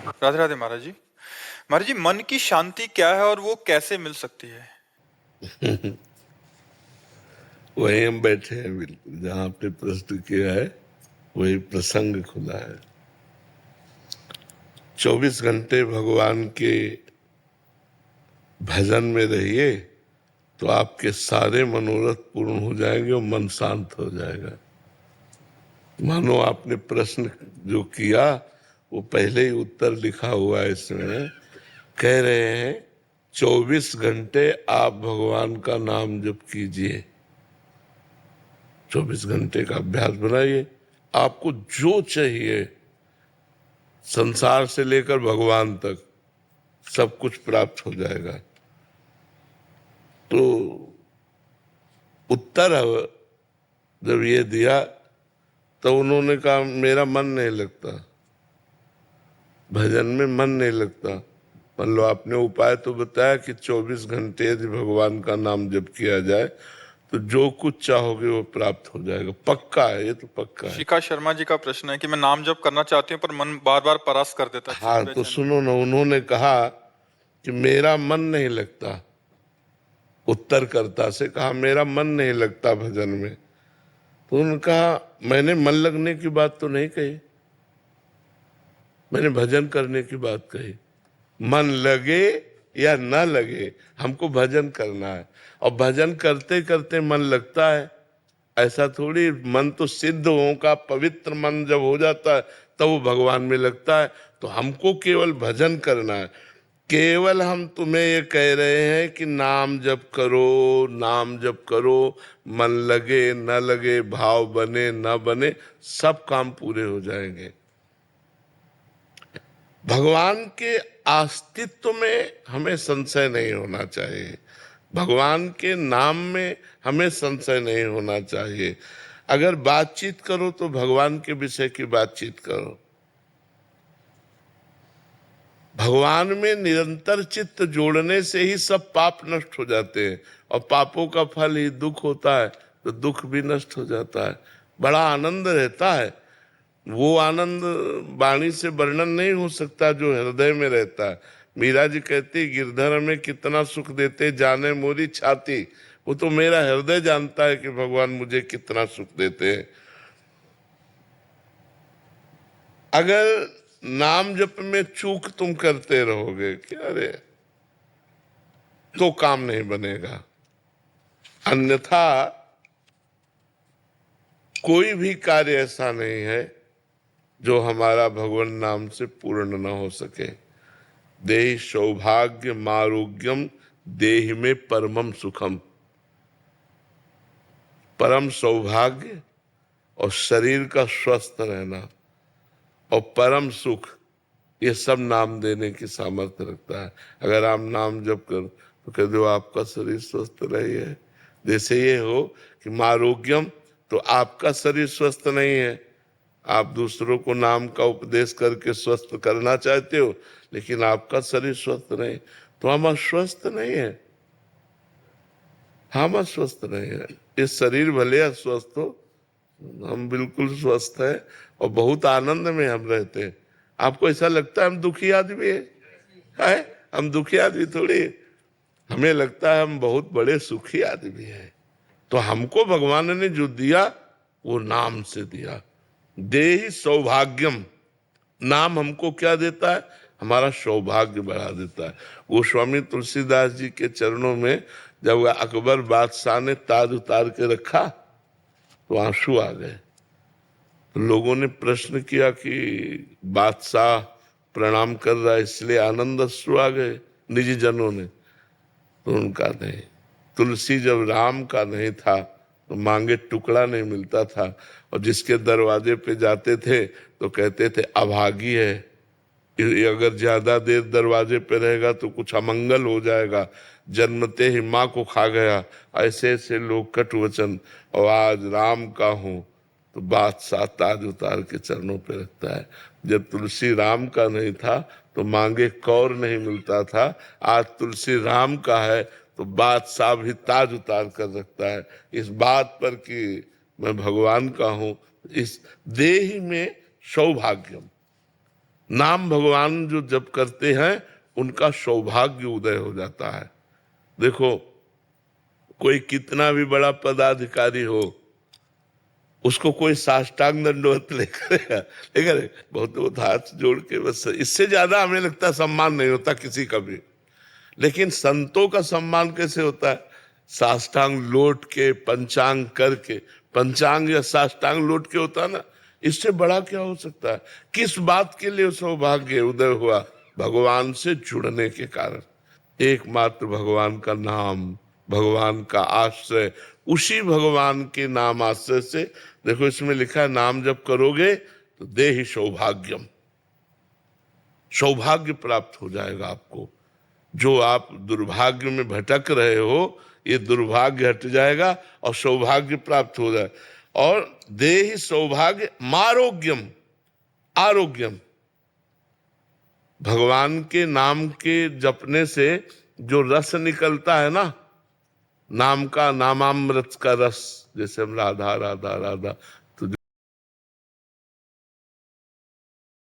राधे राधे महाराज जी। महाराज जी, मन की शांति क्या है और वो कैसे मिल सकती है? वहीं हम बैठे हैं, बिल्कुल जहां आपने प्रश्न किया है वही प्रसंग खुला है। 24 घंटे भगवान के भजन में रहिए तो आपके सारे मनोरथ पूर्ण हो जाएंगे और मन शांत हो जाएगा। मानो आपने प्रश्न जो किया वो पहले ही उत्तर लिखा हुआ है इसमें। कह रहे हैं 24 घंटे आप भगवान का नाम जप कीजिए, 24 घंटे का अभ्यास बनाइए, आपको जो चाहिए संसार से लेकर भगवान तक सब कुछ प्राप्त हो जाएगा। तो उत्तर जब ये दिया तो उन्होंने कहा मेरा मन नहीं लगता, भजन में मन नहीं लगता। मान लो आपने उपाय तो बताया कि 24 घंटे यदि भगवान का नाम जप किया जाए तो जो कुछ चाहोगे वो प्राप्त हो जाएगा। पक्का है, ये तो पक्का है। शिखा शर्मा जी का प्रश्न है कि मैं नाम जप करना चाहती हूँ पर मन बार बार परास कर देता है, हाँ तो सुनो ना, उन्होंने कहा कि मेरा मन नहीं लगता, उत्तरकर्ता से कहा मेरा मन नहीं लगता भजन में। तो उन्होंने कहा मैंने मन लगने की बात तो नहीं कही, मैंने भजन करने की बात कही। मन लगे या न लगे हमको भजन करना है, और भजन करते करते मन लगता है ऐसा थोड़ी। मन तो सिद्ध हो का पवित्र मन जब हो जाता है तब वो भगवान में लगता है। तो हमको केवल भजन करना है। केवल हम तुम्हें ये कह रहे हैं कि नाम जप करो, नाम जप करो, मन लगे न लगे, भाव बने न बने, सब काम पूरे हो जाएंगे। भगवान के अस्तित्व में हमें संशय नहीं होना चाहिए, भगवान के नाम में हमें संशय नहीं होना चाहिए। अगर बातचीत करो तो भगवान के विषय की बातचीत करो। भगवान में निरंतर चित्त जोड़ने से ही सब पाप नष्ट हो जाते हैं, और पापों का फल ही दुख होता है, तो दुख भी नष्ट हो जाता है, बड़ा आनंद रहता है। वो आनंद वाणी से वर्णन नहीं हो सकता जो हृदय में रहता है। मीरा जी कहती गिरधर में कितना सुख देते जाने मोरी छाती। वो तो मेरा हृदय जानता है कि भगवान मुझे कितना सुख देते हैं। अगर नाम जप में चूक तुम करते रहोगे कि अरे, तो काम नहीं बनेगा। अन्यथा कोई भी कार्य ऐसा नहीं है जो हमारा भगवान नाम से पूर्ण न हो सके। देहि सौभाग्य मारोग्यम देहि में परमम सुखम। परम सौभाग्य और शरीर का स्वस्थ रहना और परम सुख, ये सब नाम देने की सामर्थ्य रखता है। अगर आप नाम जप कर तो कह दो आपका शरीर स्वस्थ रही है। जैसे ये हो कि मारोग्यम, तो आपका शरीर स्वस्थ नहीं है, आप दूसरों को नाम का उपदेश करके स्वस्थ करना चाहते हो, लेकिन आपका शरीर स्वस्थ नहीं, तो हम अस्वस्थ नहीं है, हम अस्वस्थ नहीं है। इस शरीर भले अस्वस्थ हो, हम बिल्कुल स्वस्थ है और बहुत आनंद में हम रहते हैं। आपको ऐसा लगता है हम दुखी आदमी है? हम दुखी आदमी थोड़ी, हमें लगता है हम बहुत बड़े सुखी आदमी हैं। तो हमको भगवान ने जो दिया वो नाम से दिया। देहि सौभाग्यम, नाम हमको क्या देता है? हमारा सौभाग्य बढ़ा देता है। गोस्वामी तुलसीदास जी के चरणों में जब अकबर बादशाह ने ताज उतार के रखा तो आंसू आ गए। तो लोगों ने प्रश्न किया कि बादशाह प्रणाम कर रहा है इसलिए आनंद अश्रु आ गए निजी जनों ने। तो उनका नहीं, तुलसी जब राम का नहीं था तो मांगे टुकड़ा नहीं मिलता था, और जिसके दरवाजे पे जाते थे तो कहते थे अभागी है, अगर ज्यादा देर दरवाजे पे रहेगा तो कुछ अमंगल हो जाएगा, जन्मते ही माँ को खा गया, ऐसे ऐसे लोग कटु वचन। और आज राम का हूं तो बादशाह ताज उतार के चरणों पे रखता है। जब तुलसी राम का नहीं था तो मांगे कौर नहीं मिलता था, आज तुलसी राम का है तो बादशाह भी ताज उतार कर रखता है, इस बात पर कि मैं भगवान का हूं। इस देह में सौभाग्यम, नाम भगवान जो जप करते हैं उनका सौभाग्य उदय हो जाता है। देखो, कोई कितना भी बड़ा पदाधिकारी हो, उसको कोई साष्टांग दंडवत लेकर बहुत हाथ जोड़ के, बस इससे ज्यादा हमें लगता है सम्मान नहीं होता किसी का भी। लेकिन संतों का सम्मान कैसे होता है? साष्टांग लौट के, पंचांग करके। पंचांग या साष्टांग लौट के होता है ना, इससे बड़ा क्या हो सकता है? किस बात के लिए सौभाग्य उदय हुआ? भगवान से जुड़ने के कारण। एकमात्र भगवान का नाम, भगवान का आश्रय, उसी भगवान के नाम आश्रय से। देखो इसमें लिखा है, नाम जब करोगे तो देहि सौभाग्यम, सौभाग्य प्राप्त हो जाएगा आपको। जो आप दुर्भाग्य में भटक रहे हो, ये दुर्भाग्य हट जाएगा और सौभाग्य प्राप्त हो जाए। और देहि सौभाग्य मारोग्यम, आरोग्यम। भगवान के नाम के जपने से जो रस निकलता है ना, नाम का, नामामृत का रस, जैसे हम राधा राधा राधा